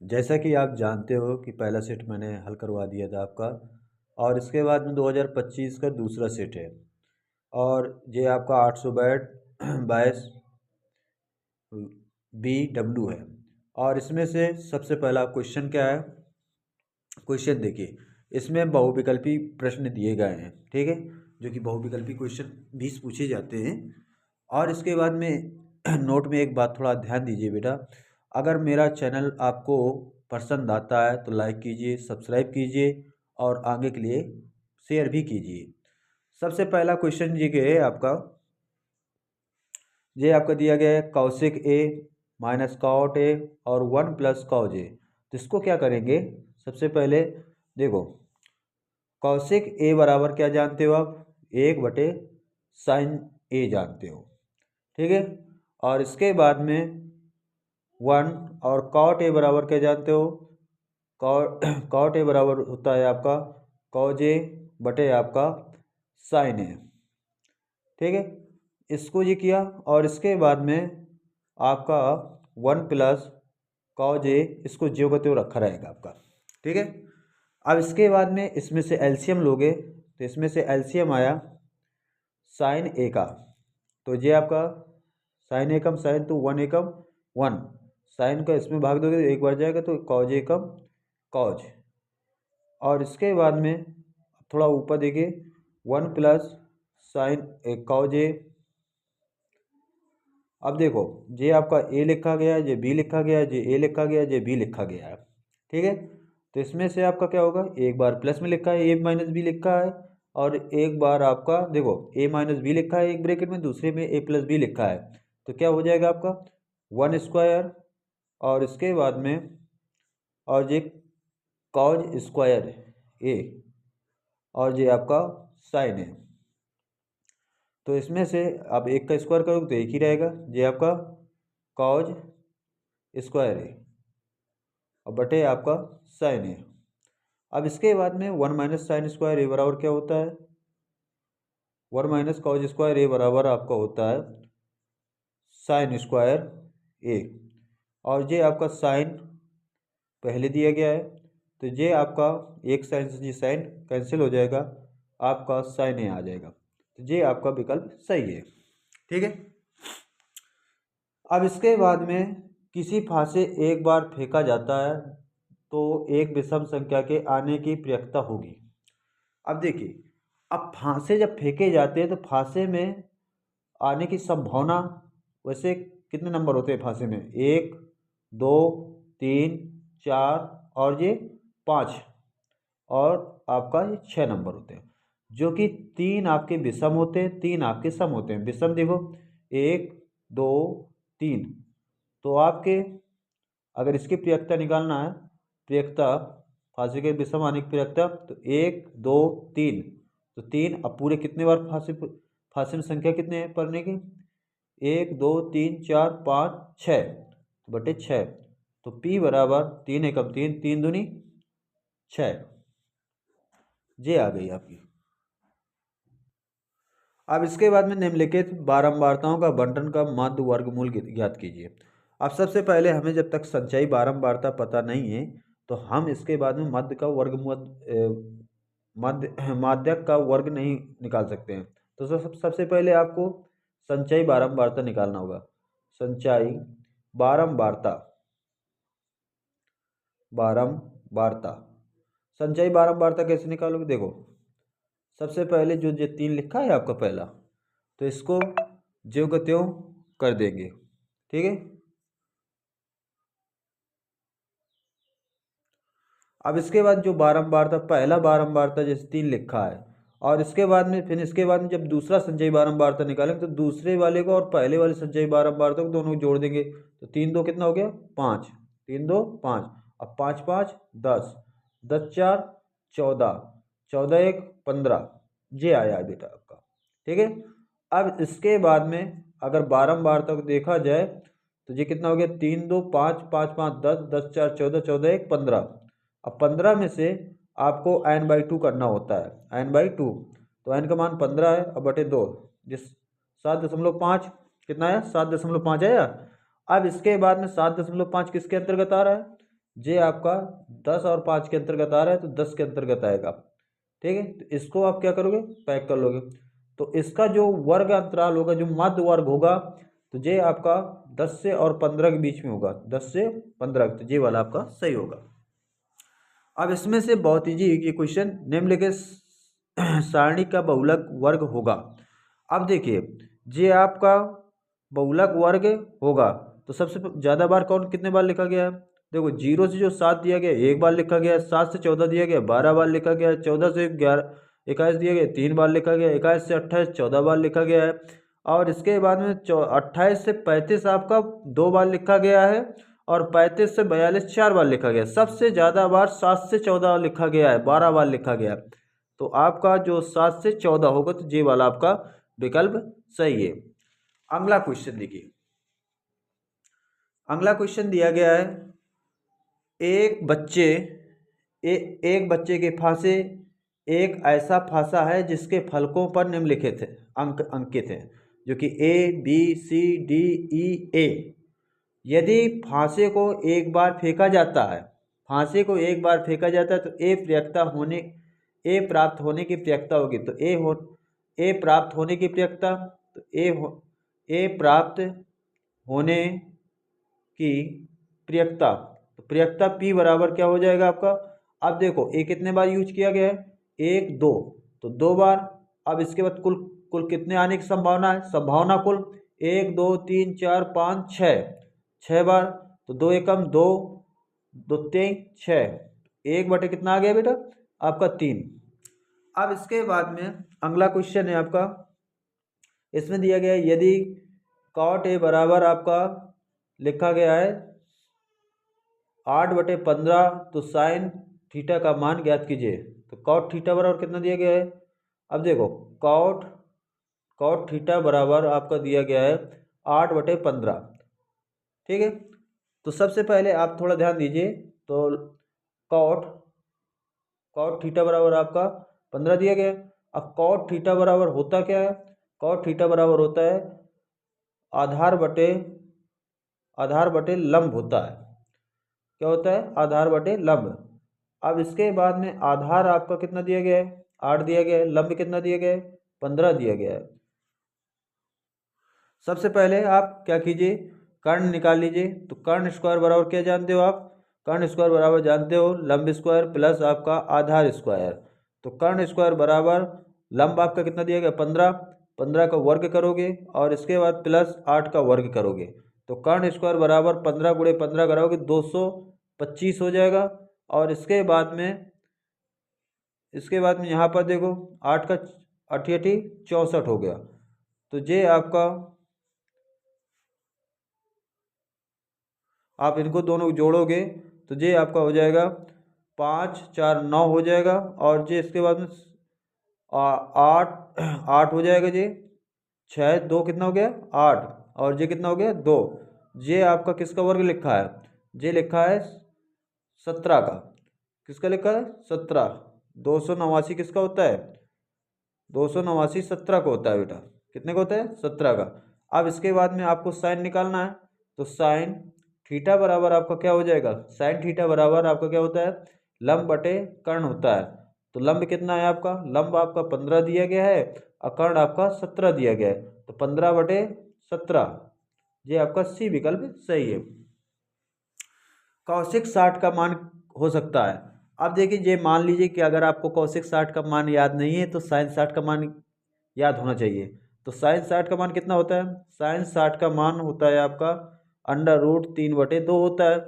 जैसा कि आप जानते हो कि पहला सेट मैंने हल करवा दिया था आपका, और इसके बाद में 2025 का दूसरा सेट है। और ये आपका 800 बैट 22 BW है। और इसमें से सबसे पहला क्वेश्चन क्या है? क्वेश्चन देखिए, इसमें बहुविकल्पी प्रश्न दिए गए हैं, ठीक है, जो कि बहुविकल्पी क्वेश्चन 20 पूछे जाते हैं। और इसके बाद में नोट में एक बात थोड़ा ध्यान दीजिए बेटा, अगर मेरा चैनल आपको पसंद आता है तो लाइक कीजिए, सब्सक्राइब कीजिए और आगे के लिए शेयर भी कीजिए। सबसे पहला क्वेश्चन ये है आपका, ये आपका दिया गया है कौशिक ए माइनस कॉट ए और 1 प्लस कॉज ए। तो इसको क्या करेंगे? सबसे पहले देखो, कौशिक ए बराबर क्या जानते हो आप? 1/साइन ए जानते हो, ठीक है। और इसके बाद में 1 और कॉट ए बराबर क्या जानते हो? कॉट ए बराबर होता है आपका कॉज ए बटे आपका साइन ए, ठीक है। इसको ये किया और इसके बाद में आपका 1 प्लस कॉज ए, इसको ज्यों का त्यों रखा रहेगा आपका, ठीक है। अब इसके बाद में इसमें से एलसीएम लोगे तो इसमें से एलसीएम आया साइन ए का, तो ये आपका साइन एकम साइन, तो 1 एकम 1, साइन का इसमें भाग दोगे तो एक बार जाएगा, तो कॉज एकम कॉज। और इसके बाद में थोड़ा ऊपर देखिए 1 प्लस साइन ए कॉज ए। अब देखो, ये आपका ए लिखा गया है, ये बी लिखा गया है, ये ए लिखा गया है, ये बी लिखा गया है, ठीक है। तो इसमें से आपका क्या होगा? एक बार प्लस में लिखा है, ए माइनस बी लिखा है, और एक बार आपका देखो ए माइनस बी लिखा है एक ब्रैकेट में, दूसरे में ए प्लस बी लिखा है। तो क्या हो जाएगा आपका 1 स्क्वायर, और इसके बाद में और ये कॉज स्क्वायर ए, और ये आपका साइन है। तो इसमें से आप एक का स्क्वायर करोगे तो एक ही रहेगा, ये आपका कॉज स्क्वायर है और बटे आपका साइन है। अब इसके बाद में 1 माइनस साइन स्क्वायर ए बराबर क्या होता है? 1 माइनस कॉज स्क्वायर ए बराबर आपका होता है साइन स्क्वायर ए। और ये आपका साइन पहले दिया गया है, तो ये आपका एक साइन से ये साइन कैंसिल हो जाएगा, आपका साइन ए आ जाएगा। तो ये आपका विकल्प सही है, ठीक है। अब इसके बाद में किसी फांसे एक बार फेंका जाता है तो एक विषम संख्या के आने की प्रयक्षता होगी। अब देखिए, अब फांसे जब फेंके जाते हैं तो फांसे में आने की संभावना, वैसे कितने नंबर होते हैं फांसे में? 1 2 3 4 और ये 5, और आपका ये 6 नंबर होते हैं, जो कि 3 आपके विषम होते हैं, 3 आपके सम होते हैं। विषम देखो 1 2 3, तो आपके अगर इसकी प्रयक्षता निकालना है, प्रयक्षता फांसी के विषम आने की प्रयक्षता, तो 1 2 3, तो 3, अब पूरे कितने बार फांसी फांसी में संख्या कितने हैं पढ़ने की? 1 2 3 4 5 6 बटे 6, तो P बराबर 3 एकम 3, 3 दूनी 6, ये आ गई आपकी। अब इसके बाद में निम्नलिखित बारंबारताओं का बंटन का माध्य वर्गमूल ज्ञात कीजिए। अब सबसे पहले हमें जब तक संचयी बारंबारता पता नहीं है तो हम इसके बाद में मध्य का वर्गमूल माध्यक का वर्ग नहीं निकाल सकते हैं। तो सबसे पहले आपको संचयी बारंबारता निकालना होगा। संचयी बारंबारता, बारंबारता, संचयी बारंबारता कैसे निकालोगे? देखो, सबसे पहले जो ये 3 लिखा है आपका पहला, तो इसको ज्यों का त्यों कर देंगे, ठीक है। अब इसके बाद जो बारंबारता, पहला बारंबारता जैसे 3 लिखा है, और इसके बाद में फिर इसके बाद में जब दूसरा संचयी बारंबारता निकालेंगे तो दूसरे वाले को और पहले वाले संचयी बारंबारता को दोनों को जोड़ देंगे, तो 3 2 कितना हो गया? 5, 3 2 5, अब 5 5 10, 10 4 14, 14 1 15, ये आया है बेटा आपका, ठीक है। अब इसके बाद में अगर बारंबारता को देखा जाए तो ये कितना हो गया? 3 2 5 5 5 10, 10 4 14, 14 1 15। अब 15 में से आपको n/2 करना होता है, n/2, तो n का मान 15 है, अब बटे 2, जिस 7.5 कितना आया? 7.5 आया। अब इसके बाद में 7.5 किसके अंतर्गत आ रहा है? जे आपका 10 और 5 के अंतर्गत आ रहा है तो 10 के अंतर्गत आएगा। ठीक है, तो इसको आप क्या करोगे, पैक कर लोगे। तो इसका जो वर्ग अंतराल होगा, जो मध्य वर्ग होगा, तो ये आपका 10 से और 15 के बीच में होगा, 10 से 15, तो ये वाला आपका सही होगा। अब इसमें से बहुत इजी ये क्वेश्चन, निम्नलिखित सारणी का बहुलक वर्ग होगा। अब देखिए, ये आपका बहुलक वर्ग होगा तो सबसे ज़्यादा बार कौन कितने बार लिखा गया है, देखो 0 से जो 7 दिया गया एक बार लिखा गया, 7 से 14 दिया गया 12 बार लिखा गया, 14 से 21 दिया गया 3 बार लिखा गया, 21 से 28 14 बार लिखा गया है, और इसके बाद में 28 से 35 आपका 2 बार लिखा गया है, और 35 से 42 4 बार लिखा गया। सबसे ज़्यादा बार 7 से 14 लिखा गया है, 12 बार लिखा गया है। तो आपका जो 7 से 14 होगा तो ये वाला आपका विकल्प सही है। अगला क्वेश्चन देखिए, अगला क्वेश्चन दिया गया है, एक बच्चे के फांसे एक ऐसा फांसा है जिसके फलकों पर निम्नलिखित अंकित है, जो कि A B C D E A। यदि फांसे को एक बार फेंका जाता है, फांसे को एक बार फेंका जाता है तो ए प्राप्त होने की प्रयक्ता होगी। तो ए प्राप्त होने की प्रयक्ता, तो ए प्राप्त होने की प्रयक्ता, तो प्रयक्ता P बराबर क्या हो जाएगा आपका। अब देखो ए कितने बार यूज किया गया है, 1 2, तो 2 बार। अब इसके बाद कुल कुल कितने आने की संभावना है, संभावना कुल 1 2 3 4 5 6 बार, तो 2 एकम 2, 2 3 6, 1 बटे कितना आ गया बेटा आपका 3। अब इसके बाद में अगला क्वेश्चन है आपका, इसमें दिया गया है यदि कॉट ए बराबर आपका लिखा गया है 8/15, तो साइन थीटा का मान ज्ञात कीजिए। तो कॉट थीटा बराबर कितना दिया गया है, अब देखो कॉट थीटा बराबर आपका दिया गया है 8/15। ठीक है, तो सबसे पहले आप थोड़ा ध्यान दीजिए, तो कॉट थीटा बराबर आपका 15 दिया गया। अब कॉट थीटा बराबर होता क्या है, कॉट थीटा बराबर होता है आधार बटे लंब होता है। क्या होता है, आधार बटे लंब। अब इसके बाद में आधार आपका कितना दिया गया है, 8 दिया गया है, लंब कितना दिया गया है, 15 दिया गया है। सबसे पहले आप क्या कीजिए, कर्ण निकाल लीजिए। तो कर्ण स्क्वायर बराबर क्या जानते हो आप, कर्ण स्क्वायर बराबर जानते हो लंब स्क्वायर प्लस आपका आधार स्क्वायर। तो कर्ण स्क्वायर बराबर लंब आपका कितना दिया गया 15, 15 का वर्ग करोगे और इसके बाद प्लस 8 का वर्ग करोगे। तो कर्ण स्क्वायर बराबर 15 गुणे 15 करोगे 225 हो जाएगा। और इसके बाद में यहाँ पर देखो 8 का 8 64 हो गया। तो ये आपका, आप इनको दोनों जोड़ोगे तो ये आपका हो जाएगा 5 4 9 हो जाएगा। और ये इसके बाद में 8 हो जाएगा, ये 6 2 कितना हो गया 8, और ये कितना हो गया 2। ये आपका किसका वर्ग लिखा है, ये लिखा है 17 का। किसका लिखा है 17। 289 किसका होता है, 289 17 का होता है बेटा। कितने का होता है 17 का। अब इसके बाद में आपको साइन निकालना है। तो साइन थीटा बराबर आपका क्या हो जाएगा, साइन थीटा बराबर आपका क्या होता है, लंब बटे कर्ण होता है। तो लंब कितना है आपका, लंब आपका 15 दिया गया है और कर्ण आपका 17 दिया गया है। तो 15/17, ये आपका सी विकल्प सही है। कौशिक 60 का मान हो सकता है। अब देखिए, ये मान लीजिए कि अगर आपको कौशिक 60 का मान याद नहीं है तो साइन 60 का मान याद होना चाहिए। तो साइन 60 का मान कितना होता है, साइन 60 का मान होता है आपका √3/2 होता है।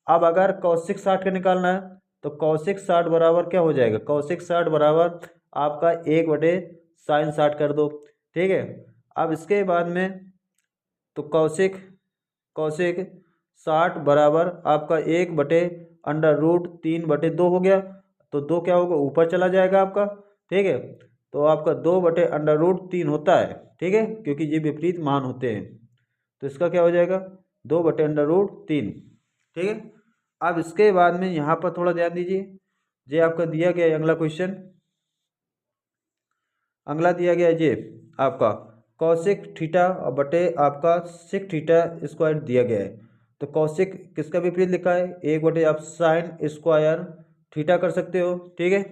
अब अगर कौशिक 60 का निकालना है तो कौशिक 60 बराबर क्या हो जाएगा, कौशिक 60 बराबर आपका 1/साइन 60 कर दो। ठीक है, अब इसके बाद में तो कौशिक 60 बराबर आपका 1/√3/2 हो गया। तो 2 क्या होगा, ऊपर चला जाएगा आपका। ठीक है, तो आपका 2/√3 होता है। ठीक है, क्योंकि ये विपरीत मान होते हैं, तो इसका क्या हो जाएगा 2/√3। ठीक है, अब इसके बाद में यहाँ पर थोड़ा ध्यान दीजिए, ये आपका दिया गया है अगला क्वेश्चन। अगला दिया गया है ये आपका कौशिक थीटा बटे आपका सिक थीटा स्क्वायर दिया गया है। तो कौशिक किसका विपरीत लिखा है, 1/, आप साइन स्क्वायर थीटा कर सकते हो, ठीक है।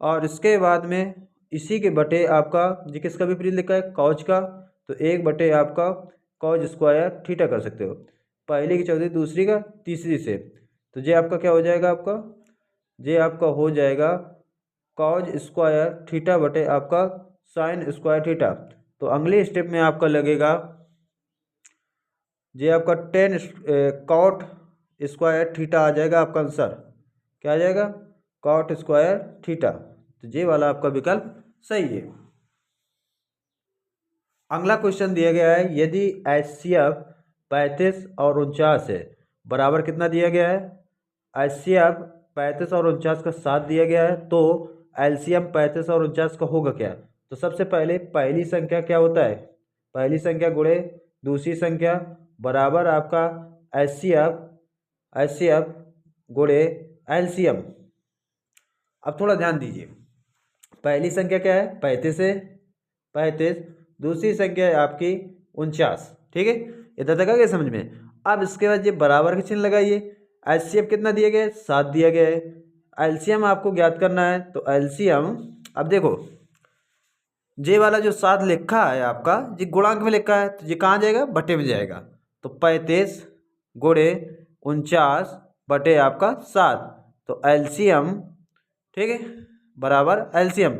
और इसके बाद में इसी के बटे आपका जी किसका विपरीत लिखा है, कॉज का, तो 1/, आपका कॉज स्क्वायर थीटा कर सकते हो, पहली की चौथी, दूसरी का तीसरी से। तो ये आपका क्या हो जाएगा, आपका ये आपका हो जाएगा कॉज स्क्वायर थीटा बटे आपका साइन स्क्वायर थीटा। तो अगले स्टेप में आपका लगेगा ये आपका 10 कॉट स्क्वायर थीटा आ जाएगा, आपका आंसर क्या आ जाएगा, कॉट स्क्वायर थीटा। तो ये वाला आपका विकल्प सही है। अगला क्वेश्चन दिया गया है, यदि HCF 35 और 49 है, बराबर कितना दिया गया है, HCF 35 और 49 का 7 दिया गया है, तो LCM 35 और 49 का होगा क्या। तो सबसे पहले पहली संख्या क्या होता है, पहली संख्या गुणे दूसरी संख्या बराबर आपका HCF गुणे LCM। अब थोड़ा ध्यान दीजिए, पहली संख्या क्या है, 35 है, 35, दूसरी संख्या है आपकी 49, ठीक है, इधर तक आ गया समझ में। अब इसके बाद ये बराबर के चिन्ह लगाइए, HCF कितना दिया गया है, 7 दिया गया है, LCM आपको ज्ञात करना है, तो LCM अब देखो जे वाला जो 7 लिखा है आपका ये गुणांक में लिखा है, तो ये कहाँ जाएगा, बटे में जाएगा, तो 35 गुणे 49 बटे आपका 7, तो LCM, ठीक है, बराबर LCM।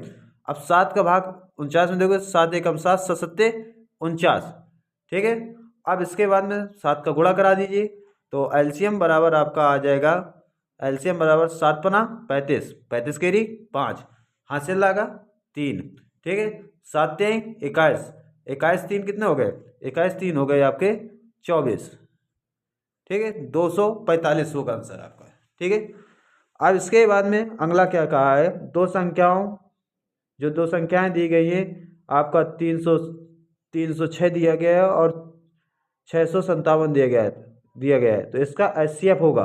अब 7 का भाग 49 में देखो, 7 एकम 7, 7 सत्ते 49, ठीक है। अब इसके बाद में 7 का गुणा करा दीजिए, तो LCM बराबर आपका आ जाएगा, LCM बराबर 7 पना 35, 35 केरी 5, हासिल लगा 3, ठीक है, 7 3 21, 21 3 कितने हो गए, 21 3 हो गए आपके 24, ठीक है, 245 होगा आंसर आपका, ठीक है। अब इसके बाद में अगला क्या कहा है, दो संख्याओं, जो दो संख्याएं दी गई हैं आपका 306 दिया गया है और 657 दिया गया है, तो इसका HCF होगा।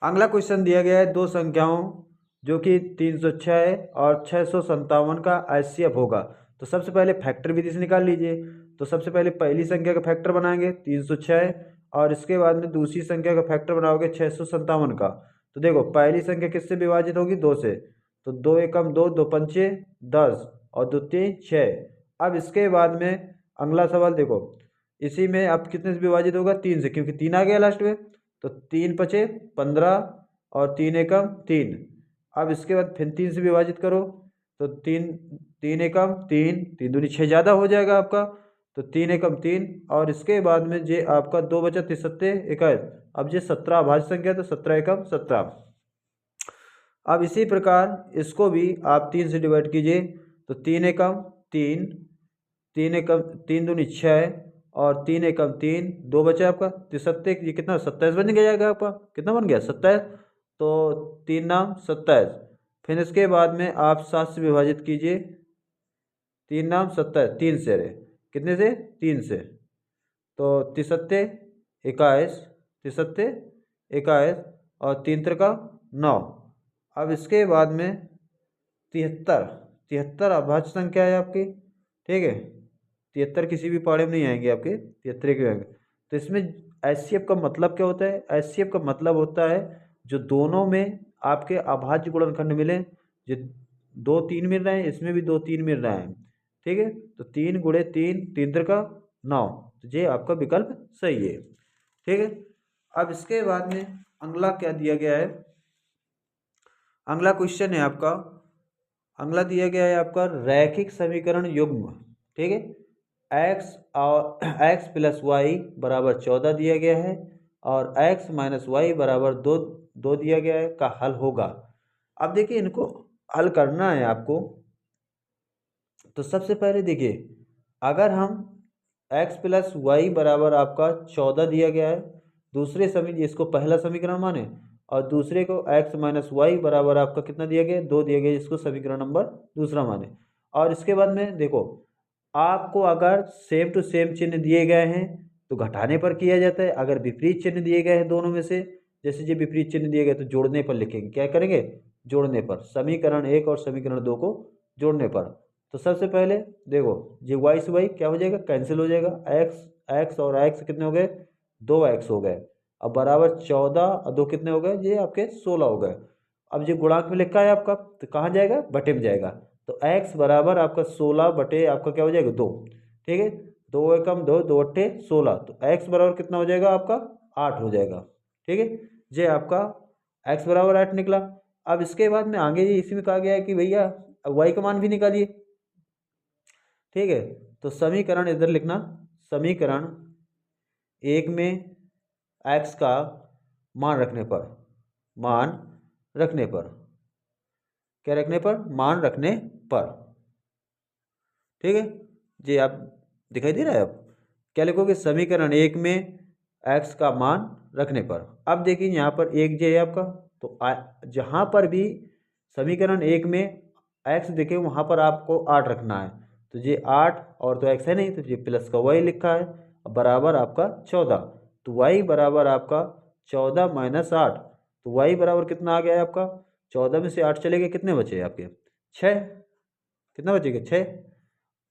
अगला क्वेश्चन दिया गया है, दो संख्याओं जो कि 306 और 657 का HCF होगा। तो सबसे पहले फैक्टर विधि से निकाल लीजिए, तो सबसे पहले पहली संख्या का फैक्टर बनाएंगे 306 और इसके बाद में दूसरी संख्या का फैक्टर बनाओगे 657 का। तो देखो पहली संख्या किससे विभाजित होगी, 2 से, तो 2 एकम 2, 2 पंचे 10 और 2 3 6। अब इसके बाद में अगला सवाल देखो, इसी में अब कितने से विभाजित होगा, 3 से, क्योंकि 3 आ गया लास्ट में, तो 3 पचे 15 और 3 एकम 3। अब इसके बाद फिर 3 से विभाजित करो, तो 3 एकम 3, 3 दूनी 6 ज़्यादा हो जाएगा आपका, तो 3 एकम 3 और इसके बाद में जे आपका 2 बचा 3 सत्ते 21। अब ये 17 अभाज्य संख्या, तो 17 एकम 17। अब इसी प्रकार इसको भी आप 3 से डिवाइड कीजिए, तो 3 एकम 3, 3 एकम 3 दूनी 6 और 3 एकम 3, 2 बचा आपका 73, ये कितना 27 बन जाएगा आपका, कितना बन गया 27, तो 3 नाम 27। फिर इसके बाद में आप 7 से विभाजित कीजिए, 3 नाम 27, 3 से रहे, कितने से 3 से, तो 73 21, 73 21 और 3 त्रिका 9। अब इसके बाद में 73 अभाज्य संख्या है आपकी, ठीक है, 73 किसी भी पाड़े में नहीं आएंगे आपके, 73 के आएंगे। तो इसमें HCF का मतलब क्या होता है, HCF का मतलब होता है जो दोनों में आपके अभाज्य गुणनखंड मिले, जो 2 3 मिल रहे हैं, इसमें भी 2 3 मिल रहे हैं, ठीक है, तो 3 गुणे 3, 3 त्रिका 9, तो ये आपका विकल्प सही है, ठीक है। अब इसके बाद में अगला क्या दिया गया है, अगला क्वेश्चन है आपका, अगला दिया गया है आपका रैखिक समीकरण युग्म, ठीक है, x और x प्लस वाई बराबर 14 दिया गया है और x माइनस वाई बराबर 2 दिया गया है का हल होगा। अब देखिए इनको हल करना है आपको, तो सबसे पहले देखिए अगर हम x प्लस वाई बराबर आपका 14 दिया गया है, दूसरे समीकरण इसको पहला समीकरण माने और दूसरे को x माइनस वाई बराबर आपका कितना दिया गया, 2 दिया गया, इसको समीकरण नंबर दूसरा माने। और इसके बाद में देखो आपको अगर सेम टू सेम चिन्ह दिए गए हैं तो घटाने पर किया जाता है, अगर विपरीत चिन्ह दिए गए हैं दोनों में से, जैसे जो विपरीत चिन्ह दिए गए तो जोड़ने पर लिखेंगे, क्या करेंगे, जोड़ने पर, समीकरण 1 और समीकरण 2 को जोड़ने पर। तो सबसे पहले देखो ये y से y क्या हो जाएगा, कैंसिल हो जाएगा, x एक्स और एक्स कितने हो गए, 2x हो गए। अब बराबर 14 और 2 कितने हो गए, ये आपके 16 हो गए। अब जो गुणांक में लिखा है आपका, तो कहाँ जाएगा, बटे में जाएगा। तो x बराबर आपका 16 बटे आपका क्या हो जाएगा, 2। ठीक है, 2 एकम 2, 2 अट्ठे 16, तो x बराबर कितना हो जाएगा आपका, 8 हो जाएगा। ठीक है, ये आपका x बराबर 8 निकला। अब इसके बाद में आगे इसी में कहा गया है कि भैया y का मान भी निकालिए। ठीक है, तो समीकरण इधर लिखना, समीकरण 1 में x का मान रखने पर, मान रखने पर, क्या रखने पर, मान रखने पर। ठीक है, जी आप दिखाई दे रहा है। अब क्या लिखोगे, समीकरण 1 में x का मान रखने पर। अब देखिए यहाँ पर एक जे है आपका, तो जहाँ पर भी समीकरण 1 में x देखे वहाँ पर आपको 8 रखना है। तो ये 8 और तो x है नहीं, तो ये प्लस का y लिखा है, बराबर आपका 14। तो y बराबर आपका 14 माइनस 8, तो y बराबर कितना आ गया है आपका, 14 में से 8 चले गए, कितने बचे आपके, 6। कितना बचेगा, 6।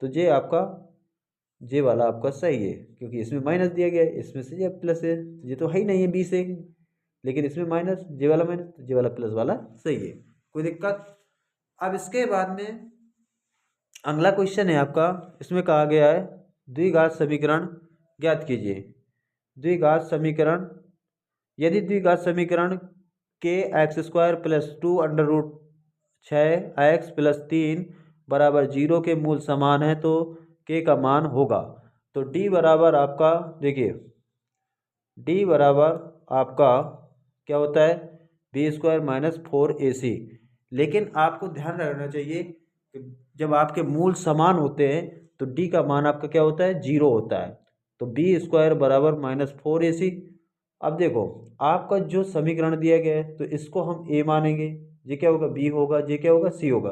तो ये आपका, ये वाला आपका सही है, क्योंकि इसमें माइनस दिया गया है, इसमें से ये प्लस है, तो ये तो है ही नहीं है 20 है, लेकिन इसमें माइनस, ये वाला माइनस, तो ये वाला प्लस वाला सही है, कोई दिक्कत। अब इसके बाद में अगला क्वेश्चन है आपका, इसमें कहा गया है द्विघात समीकरण ज्ञात कीजिए। द्विघात समीकरण, यदि द्विघात समीकरण के x square plus 2 under root 6x plus 3 बराबर 0 के मूल समान है तो k का मान होगा। तो d बराबर आपका, देखिए d बराबर आपका क्या होता है, बी स्क्वायर माइनस 4ac। लेकिन आपको ध्यान रखना चाहिए कि जब आपके मूल समान होते हैं तो d का मान आपका क्या होता है, 0 होता है। तो बी स्क्वायर बराबर माइनस 4ac। अब देखो आपका जो समीकरण दिया गया है, तो इसको हम a मानेंगे, ये क्या होगा, b होगा, ये क्या होगा, c होगा।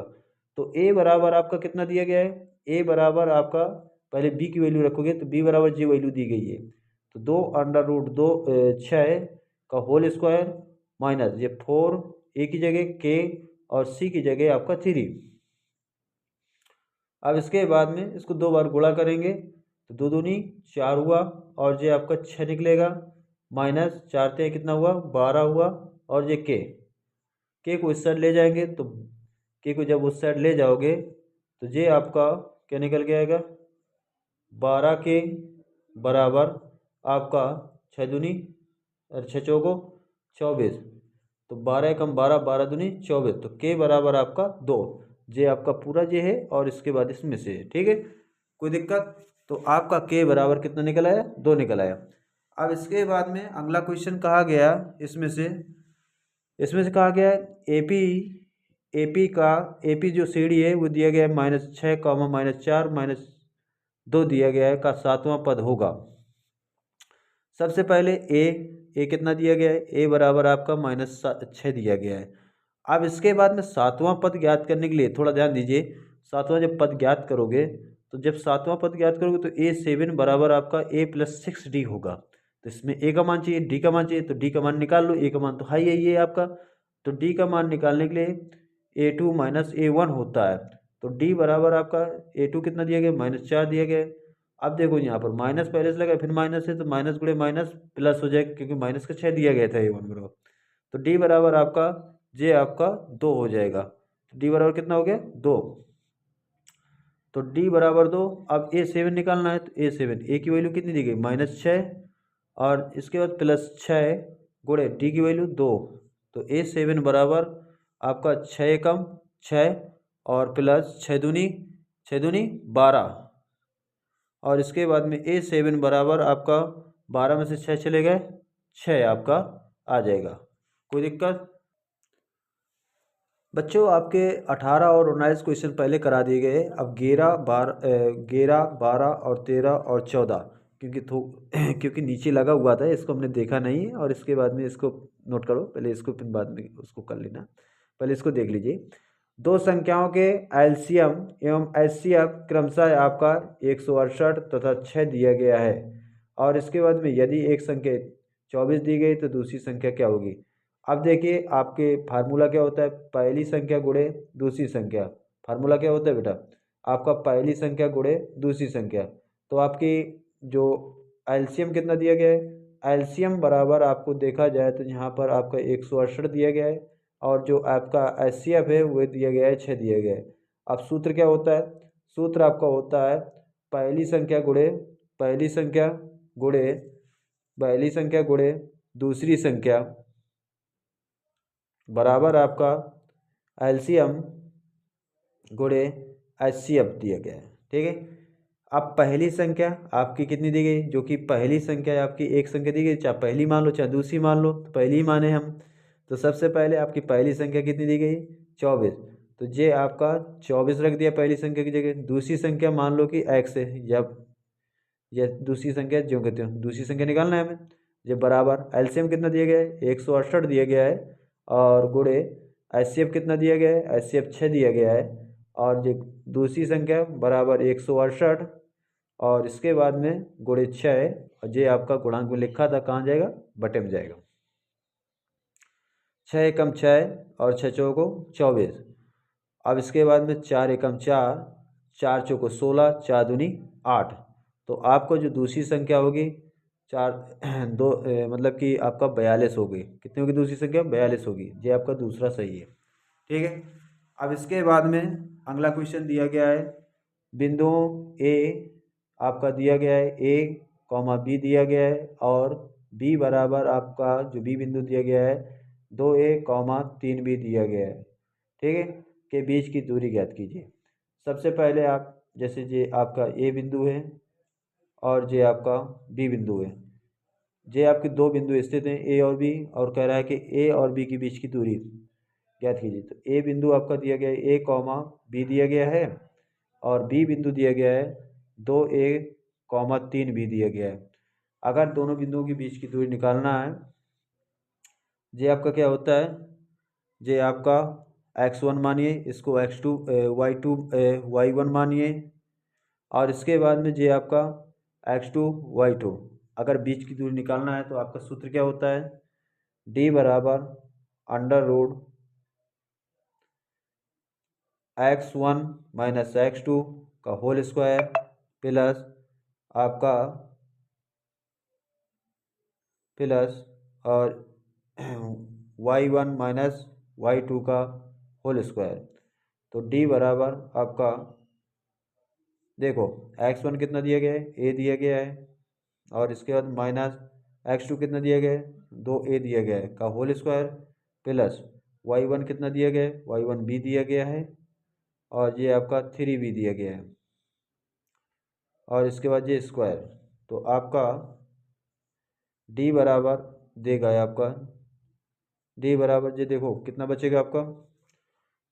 तो a बराबर आपका कितना दिया गया है, a बराबर आपका, पहले b की वैल्यू रखोगे तो b बराबर ये वैल्यू दी गई है, तो 2 अंडर रूट 2 6 का होल स्क्वायर माइनस ये 4 a की जगह k और c की जगह आपका 3। अब इसके बाद में इसको 2 बार गुणा करेंगे, तो 2 दूनी 4 हुआ, और ये आपका 6 निकलेगा, माइनस 4 ते कितना हुआ, 12 हुआ, और ये के को इस साइड ले जाएंगे, तो के को जब उस साइड ले जाओगे तो ये आपका क्या निकल के आएगा, 12 के बराबर आपका 6 दूनी और 6 चौको 24, तो 12 कम 12, 12 दूनी 24, तो के बराबर आपका 2। ये आपका पूरा ये है, और इसके बाद इसमें से, ठीक है, कोई दिक्कत। तो आपका के बराबर कितना निकल आया, 2 निकल आया। अब इसके बाद में अगला क्वेश्चन कहा गया, इसमें से कहा गया है एपी जो सीडी है वो दिया गया है -6, -4, -2 दिया गया है का 7वां पद होगा। सबसे पहले ए कितना दिया गया है, ए बराबर आपका -6 दिया गया है। अब इसके बाद में 7वां पद ज्ञात करने के लिए थोड़ा ध्यान दीजिए, 7वां जब पद ज्ञात करोगे, तो जब 7वां पद ज्ञात करोगे तो A7 बराबर आपका a + 6d होगा। तो इसमें a का मान चाहिए, d का मान चाहिए, तो d का मान निकाल लो, a का मान तो हाई है ये आपका, तो d का मान निकालने के लिए a2 - a1 होता है। तो d बराबर आपका a2 कितना दिया गया, -4 दिया गया है। अब देखो यहाँ पर माइनस पहले से लगा, फिर माइनस है, तो माइनस गुणे माइनस प्लस हो जाएगा, क्योंकि माइनस का 6 दिया गया था a1 बराबर। तो d बराबर आपका जे आपका 2 हो जाएगा। तो d बराबर कितना हो गया, 2। तो d बराबर 2। अब a7 निकालना है, तो a की वैल्यू कितनी दी गई, -6, और इसके बाद +6 गुणे d की वैल्यू 2। तो a7 बराबर आपका 6 एकम 6 और प्लस 6 दूनी 12, और इसके बाद में a7 बराबर आपका 12 में से 6 चले गए, 6 आपका आ जाएगा, कोई दिक्कत। बच्चों आपके 18 और 19 क्वेश्चन पहले करा दिए गए। अब 11, 12 और 13 और 14, क्योंकि नीचे लगा हुआ था, इसको हमने देखा नहीं है, और इसके बाद में इसको नोट करो पहले, इसको फिर बाद में उसको कर लेना, पहले इसको देख लीजिए। दो संख्याओं के एलसीएम एवं एचसीएफ क्रमशः आपका 168 तथा 6 दिया गया है, और इसके बाद में यदि एक संख्या 24 दी गई तो दूसरी संख्या क्या होगी। अब देखिए आपके फार्मूला क्या होता है, पहली संख्या गुणे दूसरी संख्या। फार्मूला क्या होता है बेटा, आपका पहली संख्या गुणे दूसरी संख्या। तो आपकी जो एलसीएम कितना दिया गया है, एलसीएम बराबर आपको देखा जाए तो यहाँ पर आपका 168 दिया गया है, और जो आपका एचसीएफ है वो दिया गया है 6 दिया गया है। अब सूत्र क्या होता है, सूत्र आपका होता है पहली संख्या गुणे पहली संख्या गुणे पहली संख्या गुणे दूसरी संख्या बराबर आपका एलसीएम गुणे एचसीएफ दिया गया है। ठीक है, अब पहली संख्या आपकी कितनी दी गई, जो कि पहली संख्या आपकी एक संख्या दी गई, चाहे पहली मान लो चाहे दूसरी मान लो, तो पहली ही माने हम। तो सबसे पहले आपकी पहली संख्या कितनी दी गई, 24, तो ये आपका 24 रख दिया पहली संख्या की जगह। दूसरी संख्या मान लो कि x है, या दूसरी संख्या जो कहते हो दूसरी संख्या निकालना है हमें। ये बराबर एलसीएम कितना दिया गया है, 168 दिया गया है, और गुणे एचसीएफ कितना दिया गया है, एचसीएफ 6 दिया गया है, और ये दूसरी संख्या बराबर 168, और इसके बाद में गुणे 6, और ये आपका गुणांक में लिखा था कहाँ जाएगा, बटे में जाएगा। 6 एकम 6 और 6 चौको 24। अब इसके बाद में 4 एकम 4, 4 चौको 16, 4 दूनी 8। तो आपको जो दूसरी संख्या होगी 4 दो मतलब कि आपका 42 होगी। कितनी होगी दूसरी संख्या, 42 होगी। ये आपका दूसरा सही है। ठीक है, अब इसके बाद में अगला क्वेश्चन दिया गया है, बिंदुओं ए आपका दिया गया है, ए कॉमा बी दिया गया है, और बी बराबर आपका जो बी बिंदु दिया गया है 2a कॉमा 3b दिया गया है। ठीक है, के बीच की दूरी ज्ञात कीजिए। सबसे पहले आप जैसे ये आपका ए बिंदु है और ये आपका बी बिंदु है, ये आपके दो बिंदु स्थित हैं ए और बी, और कह रहा है कि ए और बी के बीच की दूरी ज्ञात कीजिए। तो ए बिंदु आपका दिया गया है ए कॉमा बी दिया गया है, और बी बिंदु दिया गया है 2a कॉमा 3b दिया गया है। अगर दोनों बिंदुओं के बीच की दूरी निकालना है, ये आपका क्या होता है, ये आपका x1 मानिए, इसको x2 y2 y1 मानिए, और इसके बाद में ये आपका x2 y2। अगर बीच की दूरी निकालना है तो आपका सूत्र क्या होता है, d बराबर under root x1 minus x2 का होल स्क्वायर प्लस आपका प्लस और y1 माइनस y2 का होल स्क्वायर। तो d बराबर आपका देखो x1 कितना दिया गया है, a दिया गया है, और इसके बाद माइनस x2 कितना दिया गया है, 2a दिया गया है का होल स्क्वायर, प्लस y1 कितना दिया गया है, y1 b दिया गया है, और ये आपका 3b दिया गया है, और इसके बाद ये स्क्वायर। तो आपका d बराबर देगा आपका d बराबर, ये देखो कितना बचेगा आपका,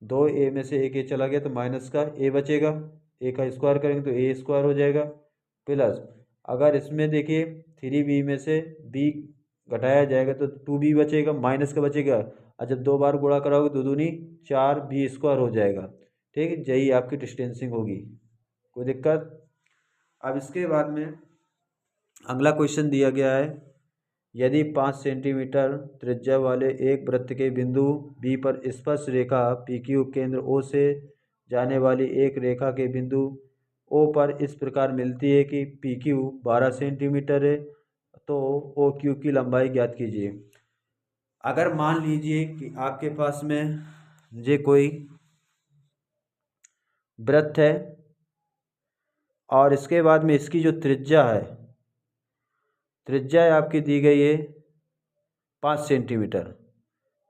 2a में से एक a चला गया तो माइनस का a बचेगा, a का स्क्वायर करेंगे तो a स्क्वायर हो जाएगा, प्लस अगर इसमें देखिए 3b में से b घटाया जाएगा तो 2b बचेगा, माइनस का बचेगा, और जब दो बार गुणा कराओगे दो दूनी 4b स्क्वायर हो जाएगा। ठीक है, यही आपकी डिस्टेंसिंग होगी, कोई दिक्कत। अब इसके बाद में अगला क्वेश्चन दिया गया है, यदि 5 सेंटीमीटर त्रिज्या वाले एक वृत्त के बिंदु B पर स्पर्श रेखा PQ केंद्र O से जाने वाली एक रेखा के बिंदु O पर इस प्रकार मिलती है कि PQ 12 सेंटीमीटर है, तो OQ की लंबाई ज्ञात कीजिए। अगर मान लीजिए कि आपके पास में ये कोई वृत्त है, और इसके बाद में इसकी जो त्रिज्या है, त्रिज्या आपकी दी गई है 5 सेंटीमीटर।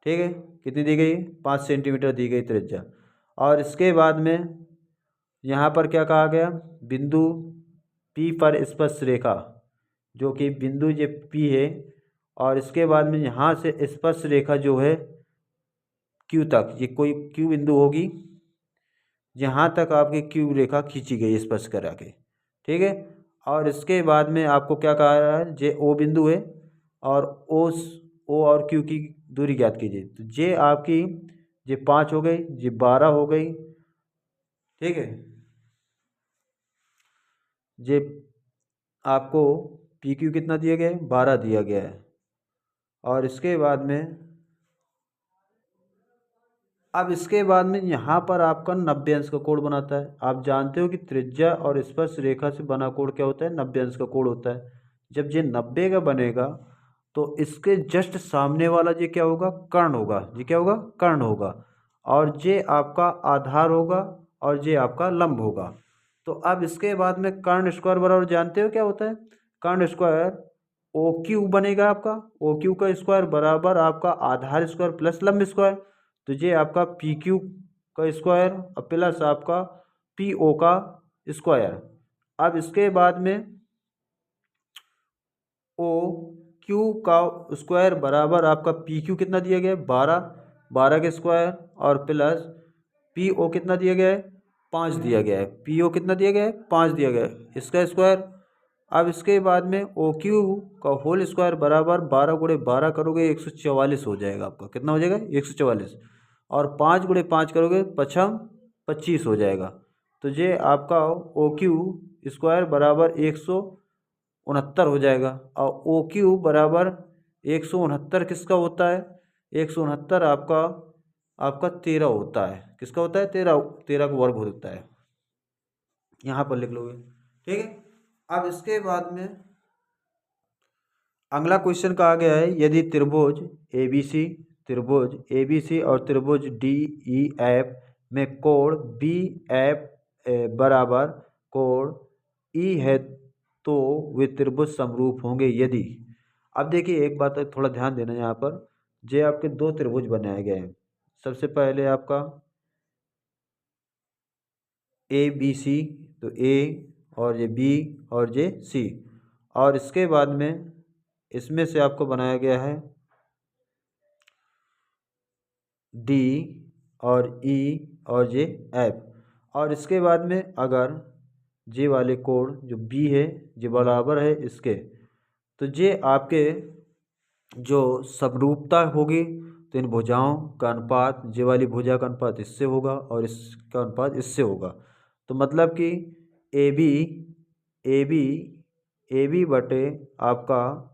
ठीक है, कितनी दी गई, 5 सेंटीमीटर दी गई त्रिज्या, और इसके बाद में यहाँ पर क्या कहा गया, बिंदु P पर स्पर्श रेखा, जो कि बिंदु ये P है, और इसके बाद में यहाँ से स्पर्श रेखा जो है Q तक, ये कोई Q बिंदु होगी, यहाँ तक आपकी Q रेखा खींची गई स्पर्श करा के। ठीक है, और इसके बाद में आपको क्या कहा रहा है, जे O बिंदु है, और O और Q की दूरी ज्ञात कीजिए। तो ये आपकी ये 5 हो गई, ये 12 हो गई। ठीक है, ये आपको PQ कितना दिया गया है, 12 दिया गया है, और इसके बाद में अब इसके बाद में यहाँ पर आपका 90 अंश का कोण बनाता है। आप जानते हो कि त्रिज्या और स्पर्श रेखा से बना कोण क्या होता है, 90 अंश का कोण होता है। जब ये 90 का बनेगा तो इसके जस्ट सामने वाला ये क्या होगा, कर्ण होगा। ये क्या होगा, कर्ण होगा। और ये आपका आधार होगा और ये आपका लंब होगा। तो अब इसके बाद में कर्ण स्क्वायर बराबर जानते हो क्या होता है, कर्ण स्क्वायर ओ क्यू बनेगा आपका। ओ क्यू का स्क्वायर बराबर आपका आधार स्क्वायर प्लस लंब स्क्वायर। तो ये आपका पी क्यू का स्क्वायर और प्लस आपका पी ओ का स्क्वायर। अब इसके बाद में ओ क्यू का स्क्वायर बराबर आपका पी क्यू कितना दिया गया है, 12, 12 के स्क्वायर और प्लस पी ओ कितना दिया गया है, 5 दिया गया है। पी ओ कितना दिया गया है, 5 दिया गया है, इसका स्क्वायर। अब इसके बाद में ओ क्यू का होल स्क्वायर बराबर 12 गुणे 12 करोगे 144 हो जाएगा आपका। कितना हो जाएगा, 144। और 5 गुणे 5 करोगे पछम 25 हो जाएगा। तो ये आपका ओ क्यू स्क्वायर बराबर 169 हो जाएगा। और ओ क्यू बराबर 169 किसका होता है, 169 आपका आपका 13 होता है। किसका होता है, 13, 13 का वर्ग होता है। यहाँ पर लिख लोगे, ठीक है। अब इसके बाद में अगला क्वेश्चन कहा गया है, यदि त्रिभुज ए बी सी और त्रिभुज डी ई एफ में कोण बी एफ बराबर कोण ई है तो वे त्रिभुज समरूप होंगे यदि। अब देखिए एक बात है, थोड़ा ध्यान देना यहाँ पर। जे आपके दो त्रिभुज बनाए गए हैं। सबसे पहले आपका ए बी सी, तो ए और ये बी और ये सी। और इसके बाद में इसमें से आपको बनाया गया है डी और ई और ये एफ। और इसके बाद में अगर जे वाले कोण जो बी है जे बराबर है इसके, तो ये आपके जो समरूपता होगी तो इन भुजाओं का अनुपात, जे वाली भुजा का अनुपात इससे होगा और इसका अनुपात इससे होगा। तो मतलब कि a b a b a b बटे आपका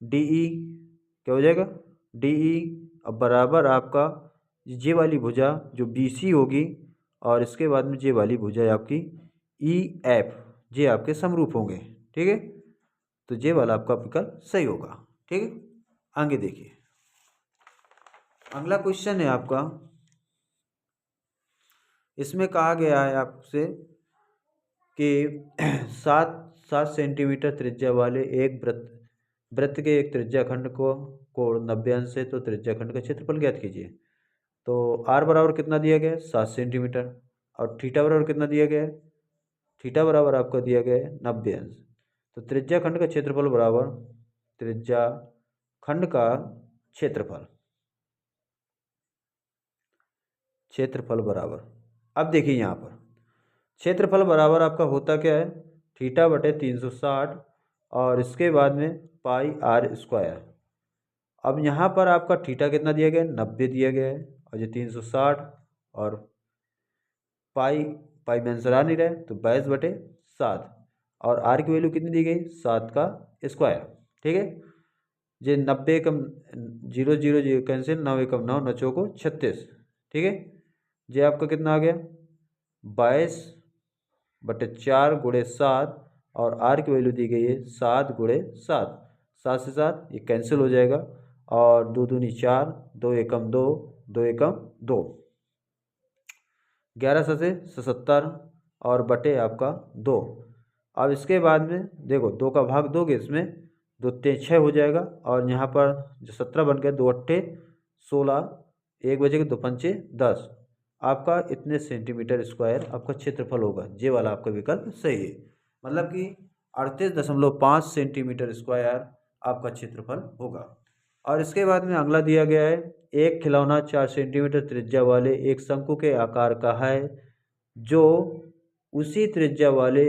डी ई क्या हो जाएगा, डी ई। अब बराबर आपका जे वाली भुजा जो बी सी होगी और इसके बाद में जे वाली भुजा आपकी ई एफ, जे आपके समरूप होंगे, ठीक है। तो जे वाला आपका विकल्प सही होगा, ठीक है। आगे देखिए अगला क्वेश्चन है आपका, इसमें कहा गया है आपसे कि 7 सेंटीमीटर त्रिज्या वाले एक वृत्त के एक त्रिज्या खंड को कोण 90 अंश है तो त्रिज्या खंड का क्षेत्रफल ज्ञात कीजिए। तो आर बराबर कितना दिया गया है, 7 सेंटीमीटर। और थीटा बराबर कितना दिया गया है, थीटा बराबर आपका दिया गया है 90 अंश। तो त्रिज्या खंड का क्षेत्रफल बराबर त्रिज्या खंड का क्षेत्रफल बराबर। अब देखिए यहाँ पर क्षेत्रफल बराबर आपका होता क्या है, थीटा बटे 360 और इसके बाद में पाई आर स्क्वायर। अब यहाँ पर आपका थीटा कितना दिया गया है, 90 दिया गया है और ये 360 और पाई पाई में आंसर आ नहीं रहा है तो 22/7 और आर की वैल्यू कितनी दी गई, 7 का स्क्वायर, ठीक है। ये 90 एकम 0 0 0 कैंसिल, 9 एकम 9, 9 चौको 36, ठीक है। ये आपका कितना आ गया 22/4 गुणे 7 और आर की वैल्यू दी गई है 7 गुणे 7, 7 से 7 ये कैंसिल हो जाएगा और 2 दूनी 4, 2 एकम 2, 2 एकम 2, 11 से 77 और बटे आपका 2। अब इसके बाद में देखो 2 का भाग दोगे इसमें 2 3 6 हो जाएगा और यहाँ पर जो 17 बन गया 2 8 16, 1 बजेगा 2 पंचे 10। आपका इतने सेंटीमीटर स्क्वायर आपका क्षेत्रफल होगा। ये वाला आपका विकल्प सही है, मतलब कि 38.5 सेंटीमीटर स्क्वायर आपका क्षेत्रफल होगा। और इसके बाद में अगला दिया गया है, एक खिलौना 4 सेंटीमीटर त्रिज्या वाले एक शंकु के आकार का है जो उसी त्रिज्या वाले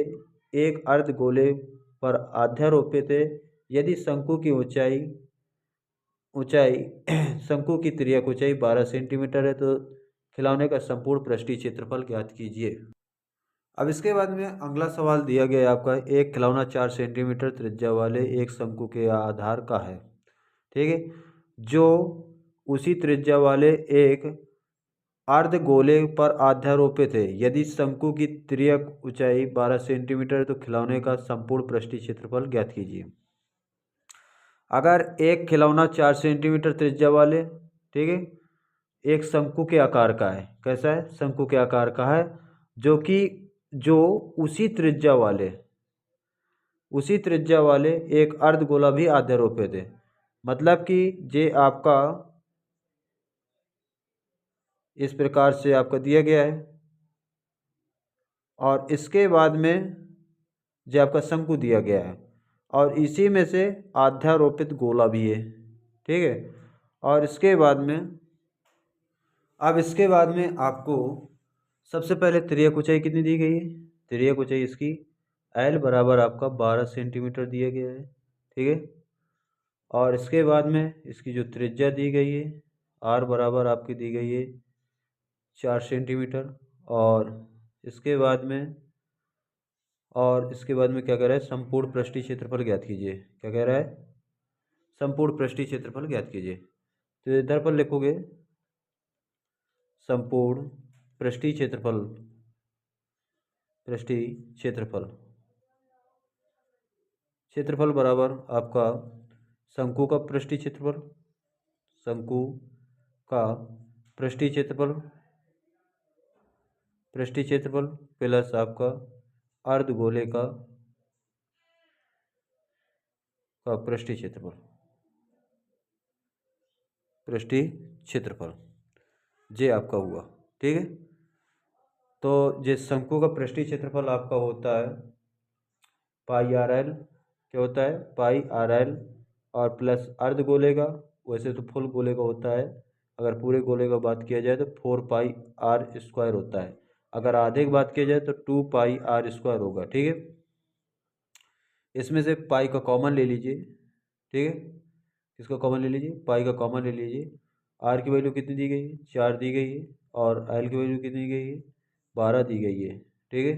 एक अर्धगोले पर अध्यारोपित है। यदि शंकु की ऊंचाई शंकु की तिर्यक ऊंचाई 12 सेंटीमीटर है तो खिलौने का संपूर्ण पृष्ठीय क्षेत्रफल ज्ञात कीजिए। अब इसके बाद में अगला सवाल दिया गया है आपका, एक खिलौना 4 सेंटीमीटर त्रिज्या वाले एक शंकु के आधार का है, ठीक है, जो उसी त्रिज्या वाले एक अर्धगोले पर अध्यारोपित है। यदि शंकु की तिर्यक ऊंचाई 12 सेंटीमीटर है तो खिलौने का संपूर्ण पृष्ठीय क्षेत्रफल ज्ञात कीजिए। अगर एक खिलौना 4 सेंटीमीटर त्रिज्या वाले, ठीक है, एक शंकु के आकार का है, कैसा है, शंकु के आकार का है, जो उसी त्रिज्या वाले एक अर्धगोला भी आध्यारोपित है। मतलब कि ये आपका इस प्रकार से आपका दिया गया है, और इसके बाद में जो आपका शंकु दिया गया है, और इसी में से आध्यारोपित गोला भी है, ठीक है। और इसके बाद में, अब इसके बाद में आपको सबसे पहले त्रियक ऊंचाई कितनी दी गई है, त्रियक ऊंचाई इसकी L बराबर आपका 12 सेंटीमीटर दिया गया है, ठीक है। और इसके बाद में इसकी जो त्रिज्या दी गई है R बराबर आपकी दी गई है 4 सेंटीमीटर। और इसके बाद में क्या कह रहा है, संपूर्ण पृष्ठीय क्षेत्रफल ज्ञात कीजिए। क्या कह रहा है, संपूर्ण पृष्ठीय क्षेत्रफल ज्ञात कीजिए। तो इधर पर लिखोगे संपूर्ण पृष्ठीय क्षेत्रफल, क्षेत्रफल बराबर आपका शंकु का पृष्ठीय क्षेत्रफल, पृष्ठीय क्षेत्रफल प्लस आपका अर्धगोले का पृष्ठीय क्षेत्रफल, ये आपका हुआ, ठीक है। तो ये शंकु का पृष्ठीय क्षेत्रफल आपका होता है पाई आर एल, क्या होता है, पाई आर एल, और प्लस अर्ध गोले का, वैसे तो फुल गोले का होता है, अगर पूरे गोले का बात किया जाए तो 4 पाई आर स्क्वायर होता है, अगर आधे की बात किया जाए तो 2 पाई आर स्क्वायर होगा, ठीक है। इसमें से पाई का कॉमन ले लीजिए, ठीक है, इसका कॉमन ले लीजिए, पाई का कॉमन ले लीजिए। आर की वैल्यू कितनी दी गई है, 4 दी गई है, और एल की वैल्यू कितनी दी गई है, 12 दी गई है, ठीक है,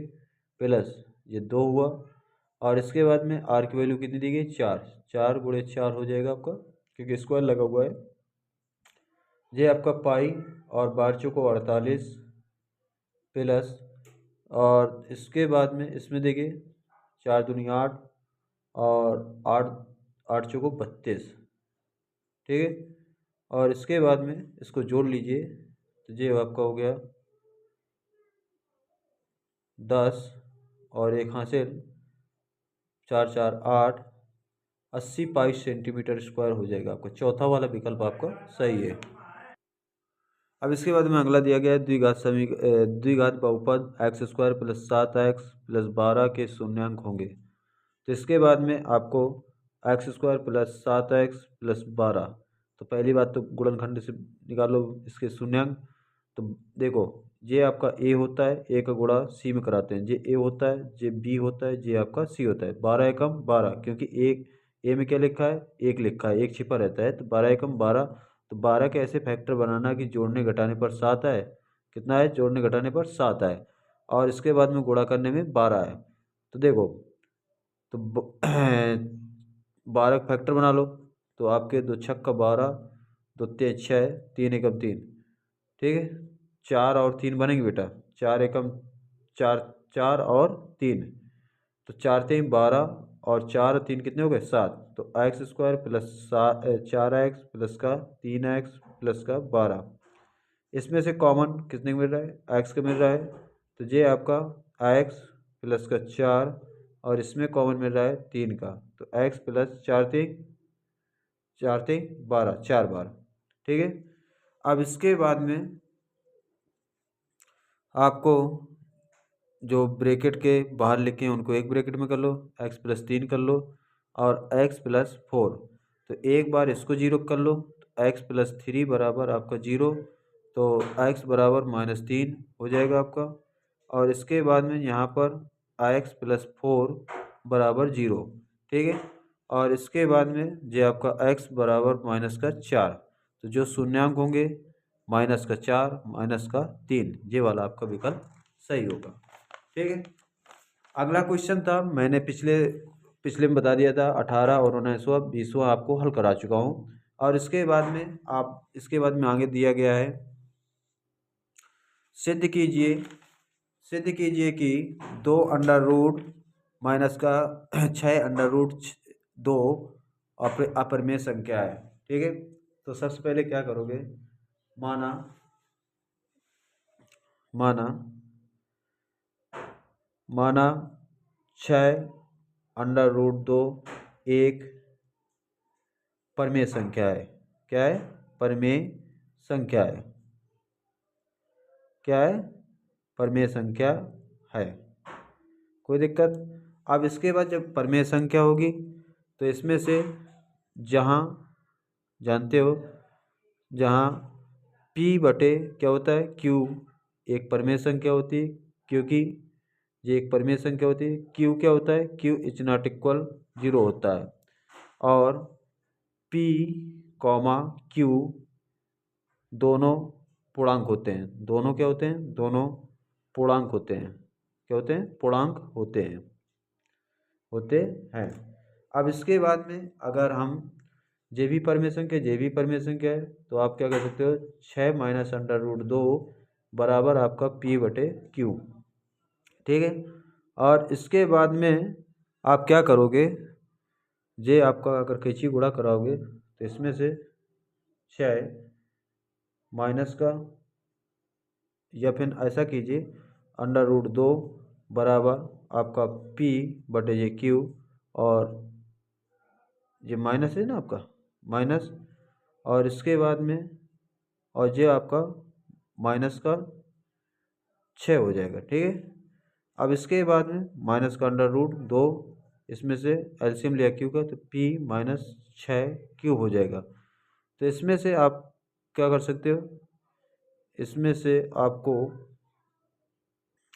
प्लस ये 2 हुआ, और इसके बाद में आर की वैल्यू कितनी दी गई, 4, 4 गुणे 4 हो जाएगा आपका, क्योंकि स्क्वायर लगा हुआ है। ये आपका पाई और 12 चौको 48 प्लस, और इसके बाद में इसमें देखिए 4 दूनी 8, और 8 चौको 32, ठीक है। और इसके बाद में इसको जोड़ लीजिए, तो ये आपका हो गया 10, और एक हासिल 4 4 8, 80 पाई सेंटीमीटर स्क्वायर हो जाएगा आपका। चौथा वाला विकल्प आपका सही है। अब इसके बाद में अगला दिया गया है द्विघात बहुपद x square plus 7x plus 12 के शून्यांक होंगे। तो इसके बाद में आपको x square plus 7x plus 12, तो पहली बात तो गुणनखंड से निकालो इसके शून्यांक। तो देखो, ये आपका a होता है, a का गुणा c में कराते हैं, ये a होता है, ये b होता है, ये आपका c होता है। 12 एकम 12, क्योंकि एक a में क्या लिखा है, 1 लिखा है, 1 छिपा रहता है, तो 12 एकम 12। तो 12 के ऐसे फैक्टर बनाना कि जोड़ने घटाने पर 7 आए, कितना है, जोड़ने घटाने पर 7 आए, और इसके बाद में गुणा करने में 12 आए। तो देखो, तो 12 का फैक्टर बना लो, तो आपके 2 छक्का 12, 2 तेज 6, 3 एकम 3, ठीक है, 4 और 3 बनेंगे बेटा, 4 एकम 4, 4 और 3, तो 4 3 12, और 4 और 3 कितने हो गए, 7। तो x square plus 4x plus का 3x प्लस का 12, इसमें से कॉमन कितने मिल रहा है, एक्स का मिल रहा है, तो ये आपका एक्स प्लस का 4, और इसमें कॉमन मिल रहा है 3 का, तो एक्स प्लस 4 3 12, 4 बार, ठीक है। अब इसके बाद में आपको जो ब्रैकेट के बाहर लिखे हैं उनको एक ब्रैकेट में कर लो, x प्लस 3 कर लो, और x प्लस 4, तो एक बार इसको जीरो कर लो, तो x प्लस 3 बराबर आपका 0, तो x बराबर -3 हो जाएगा आपका। और इसके बाद में यहाँ पर x प्लस 4 बराबर 0, ठीक है। और इसके बाद में जो आपका x बराबर -4, तो जो शून्यांक होंगे -4 -3, ये वाला आपका विकल्प सही होगा, ठीक है। अगला क्वेश्चन था, मैंने पिछले में बता दिया था, 18 और 19वां 20वां आपको हल करा चुका हूँ। और इसके बाद में आगे दिया गया है, सिद्ध कीजिए कि 2 अंडर रूट माइनस का 6 अंडर रूट 2 अपरिमेय संख्या है। ठीक है, तो सबसे पहले क्या करोगे, माना माना माना 6√2 एक परिमेय संख्या है। क्या है? परिमेय संख्या है। क्या है? परिमेय संख्या है। कोई दिक्कत? अब इसके बाद जब परिमेय संख्या होगी तो इसमें से जहाँ जानते हो जहाँ P बटे क्या होता है Q एक परिमेय संख्या होती है, क्योंकि ये एक परिमेय संख्या होती है। Q क्या होता है? Q इज नॉट इक्वल 0 होता है। और P, Q दोनों पूर्णांक होते हैं। दोनों क्या होते हैं? दोनों पूर्णांक होते हैं। क्या होते हैं? पूर्णांक होते हैं। अब इसके बाद में अगर हम जे भी परिमेय संख्या है तो आप क्या कर सकते हो, 6 माइनस √2 बराबर आपका P बटे Q। ठीक है, और इसके बाद में आप क्या करोगे, जे आपका अगर कैंची गुणा कराओगे तो इसमें से 6 माइनस का, या फिर ऐसा कीजिए √2 बराबर आपका P बटे ये Q, और ये माइनस है ना आपका माइनस, और इसके बाद में और ये आपका माइनस का 6 हो जाएगा। ठीक है, अब इसके बाद में माइनस का √2, इसमें से एलसीएम लिया Q का तो P माइनस 6Q हो जाएगा। तो इसमें से आप क्या कर सकते हो, इसमें से आपको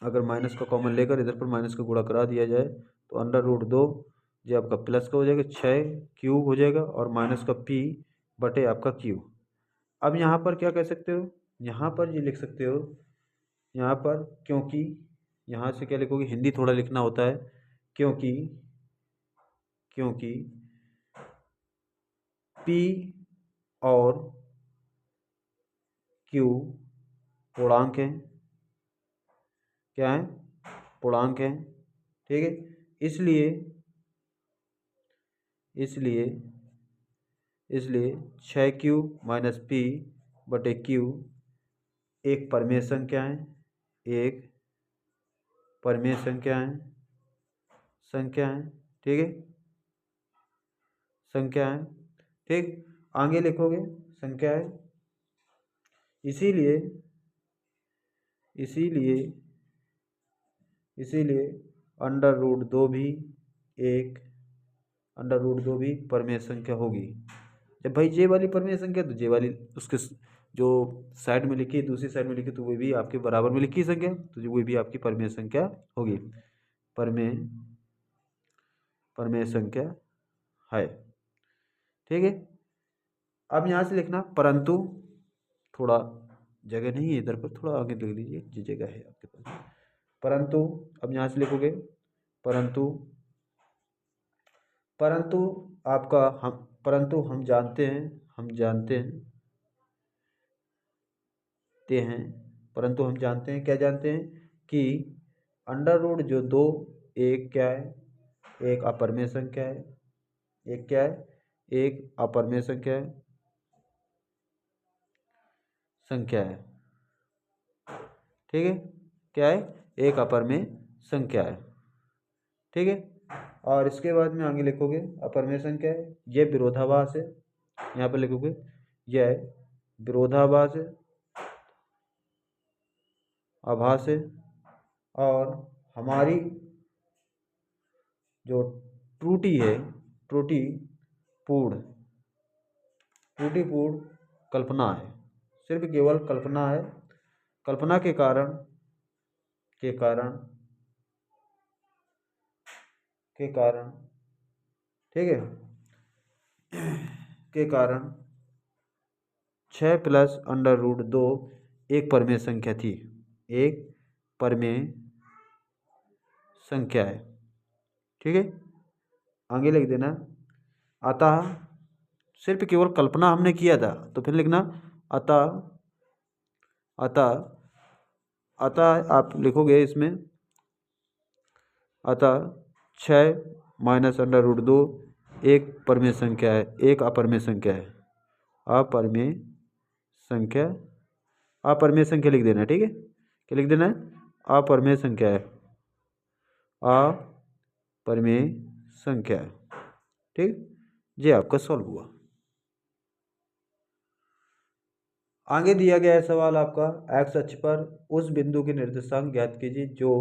अगर माइनस का कॉमन लेकर इधर पर माइनस का गुणा करा दिया जाए तो √2 जो आपका प्लस का हो जाएगा, 6Q हो जाएगा, और माइनस का P बटे आपका Q। अब यहाँ पर क्या कह सकते हो, यहाँ पर ये लिख सकते हो, यहाँ पर क्योंकि यहाँ से क्या लिखोगे, हिंदी थोड़ा लिखना होता है, क्योंकि P और Q पूर्णांक हैं। क्या है? पूर्णांक हैं। ठीक है, इसलिए 6Q माइनस P बटे Q एक परिमेय संख्या है। एक परिमेय संख्या है। ठीक है, संख्या है। ठीक, आगे लिखोगे संख्या है। इसीलिए √2 भी एक √2 भी परिमेय संख्या होगी। जब भाई जे वाली परिमेय संख्या तो जे वाली उसके जो साइड में लिखी दूसरी साइड में लिखी तो वो भी आपके बराबर में लिखी संख्या, तो वो भी आपकी परिमेय संख्या होगी। परिमेय संख्या है। ठीक है, अब यहाँ से लिखना परंतु, थोड़ा जगह नहीं है इधर पर, थोड़ा आगे लिख लीजिए जो जगह है आपके पास। परंतु अब यहाँ से लिखोगे परंतु हम जानते हैं क्या जानते हैं कि √2 एक क्या है, एक अपरिमेय संख्या है। एक क्या है? एक अपरिमेय संख्या है। ठीक है, क्या है? एक अपरिमेय संख्या है। ठीक है, और इसके बाद में आगे लिखोगे अपरिमेय संख्या है, ये विरोधाभास है। यहाँ पर लिखोगे यह विरोधाभास है, आभास है, और हमारी जो त्रुटि है, त्रुटिपूर्ण कल्पना है, सिर्फ केवल कल्पना है। कल्पना के कारण ठीक है, के कारण 6 प्लस √2 एक परिमेय संख्या थी। एक परिमेय संख्या है। ठीक है, आगे लिख देना अतः, सिर्फ केवल कल्पना हमने किया था तो फिर लिखना अतः आप लिखोगे इसमें अतः 6 माइनस √2 एक परिमेय संख्या है, एक अपरिमेय संख्या है, अपरिमेय संख्या, अपरिमेय संख्या लिख देना है, ठीक है। क्या लिख देना है? अपरिमेय संख्या है, अपरिमेय संख्या है, ठीक। ये आपका सॉल्व हुआ। आगे दिया गया है सवाल आपका, एक्स अक्ष पर उस बिंदु के निर्देशांक ज्ञात कीजिए जो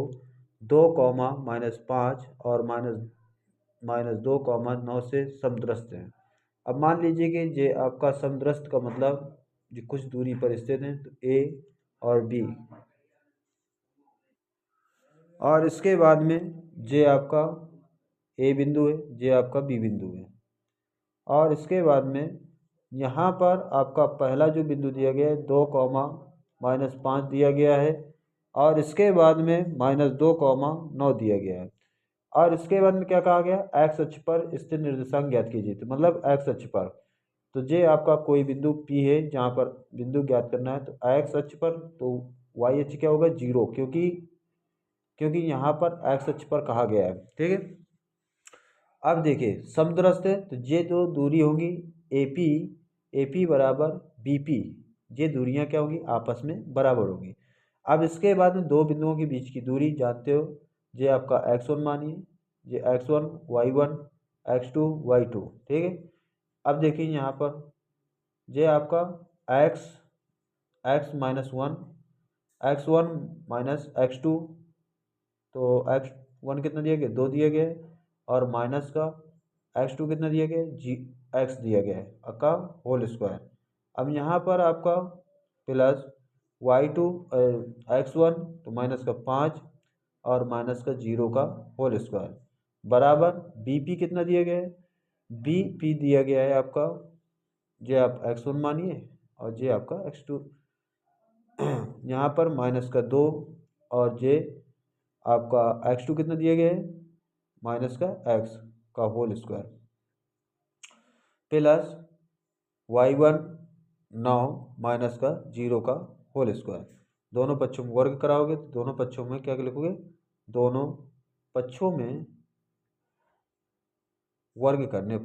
2, -5 और -2, 9 से समद्रस्त है। अब मान लीजिए कि ये आपका समद्रस्त का मतलब जो कुछ दूरी पर स्थित है, तो ए और बी, और इसके बाद में ये आपका ए बिंदु है, ये आपका बी बिंदु है, और इसके बाद में यहाँ पर आपका पहला जो बिंदु दिया गया है 2, -5 दिया गया है, और इसके बाद में -2, 9 दिया गया है, और इसके बाद में क्या कहा गया, एक्स अक्ष पर स्थित निर्देशांक ज्ञात कीजिए। तो मतलब एक्स अक्ष पर, तो ये आपका कोई बिंदु P है जहाँ पर बिंदु ज्ञात करना है, तो एक्स अक्ष पर, तो वाई अक्ष क्या होगा, 0, क्योंकि यहाँ पर एक्स अक्ष पर कहा गया है, ठीक है। अब देखिए समद्रस्त है, तो ये जो दूरी होगी AP बराबर BP, ये दूरियां क्या होंगी, आपस में बराबर होंगी। अब इसके बाद में दो बिंदुओं के बीच की दूरी जानते हो, ये आपका x1 मानिए, ये x1 y1 x2 y2, ठीक है। अब देखिए यहाँ पर ये आपका x-1 x1 -x2, तो x1 कितना दिया गया, 2 दिया गया है, और माइनस का x2 कितना दिया गया है, x दिया गया है का होल स्क्वायर। अब यहाँ पर आपका प्लस y2 x1, तो माइनस का 5 और माइनस का 0 का होल स्क्वायर बराबर BP कितना दिया गया है, BP दिया गया है आपका, ये आप x1 मानिए और ये आपका x2, यहाँ पर माइनस का 2 और ये आपका x2 कितना दिया गया है, माइनस का x का whole square plus y1 9 minus का 0 का होल स्क्वायर। दोनों पक्षों में वर्ग कराओगे तो दोनों पक्षों में क्या लिखोगे, दोनों पक्षों में वर्ग करने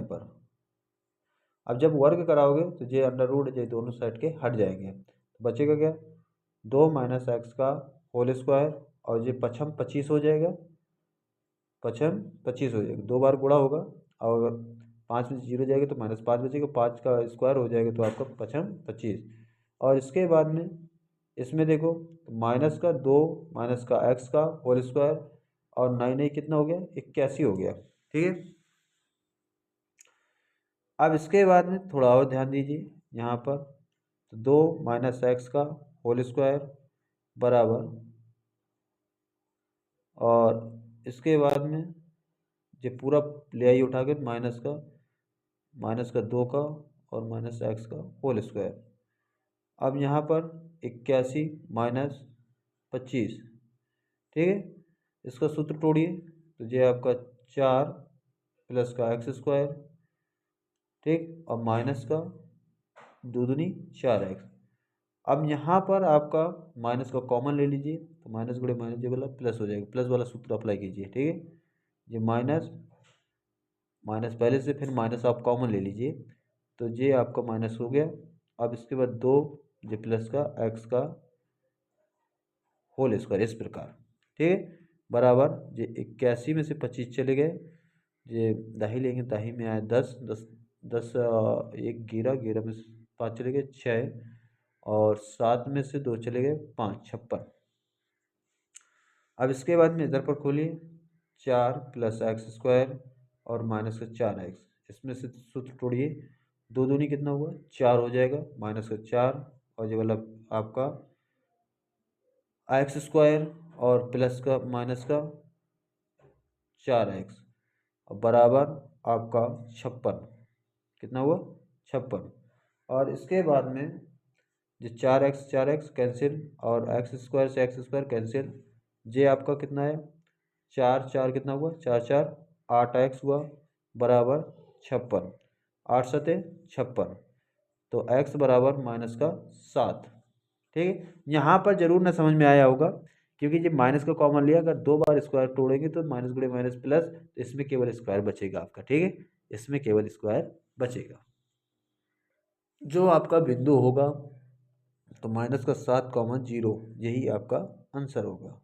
पर अब जब वर्ग कराओगे तो ये अंडर रूट ये दोनों साइड के हट जाएंगे, तो बचेगा क्या, 2 - x का होल स्क्वायर, और ये पछम 25 हो जाएगा, पछम 25 हो जाएगा, 2 बार गुणा होगा, और अगर 5 में 0 जाएगा तो -5 बचेगा, 5 का स्क्वायर हो जाएगा तो आपका पछम 25। और इसके बाद में इसमें देखो माइनस का 2 माइनस का x का होल स्क्वायर, और 9 कितना हो गया, 81 हो गया, ठीक है। अब इसके बाद में थोड़ा और ध्यान दीजिए यहाँ पर, तो 2 - x का होल स्क्वायर बराबर, और इसके बाद में ये पूरा ले आइए उठा के माइनस का 2 का और माइनस x का होल स्क्वायर। अब यहाँ पर 81 माइनस 25, ठीक है। इसका सूत्र तोड़िए, तो ये आपका 4 प्लस का x स्क्वायर, ठीक, और माइनस का 2 दूनी 4x। अब यहाँ पर आपका माइनस का कॉमन ले लीजिए, तो माइनस गुणे माइनस ये वाला प्लस हो जाएगा, प्लस वाला सूत्र अप्लाई कीजिए, ठीक है। ये माइनस पहले से, फिर माइनस आप कॉमन ले लीजिए, तो ये आपका माइनस हो गया। अब इसके बाद 2 ये प्लस का x का होल स्क्वायर इस प्रकार, ठीक है, बराबर ये 81 में से 25 चले गए, ये दाही लेंगे, दाही में आया 10 10 10 एक गिरा में 5 चले गए 6, और 7 में से 2 चले गए 5, 56। अब इसके बाद में इधर पर खोलिए, 4 प्लस एक्स स्क्वायर और माइनस का 4x, इसमें से सूत्र तोड़िए, 2 दूनी कितना हुआ 4 हो जाएगा, माइनस का 4, और ये वाला आपका एक्स स्क्वायर और प्लस का माइनस का 4x, और बराबर आपका 56, कितना हुआ 56। और इसके बाद में जो 4x कैंसिल, और एक्स स्क्वायर से एक्स स्क्वायर कैंसिल, जे आपका कितना है 4 4 कितना हुआ 4 4 8x हुआ, बराबर 56, 8 सते 56, तो x बराबर माइनस का 7, ठीक है। यहाँ पर जरूर ना समझ में आया होगा क्योंकि जब माइनस का कॉमन लिया, अगर 2 बार स्क्वायर तोड़ेंगे तो माइनस गुणे माइनस प्लस, तो इसमें केवल स्क्वायर बचेगा आपका। ठीक है, इसमें केवल स्क्वायर बचेगा। जो आपका बिंदु होगा तो माइनस का 7 कॉमन 0, यही आपका आंसर होगा।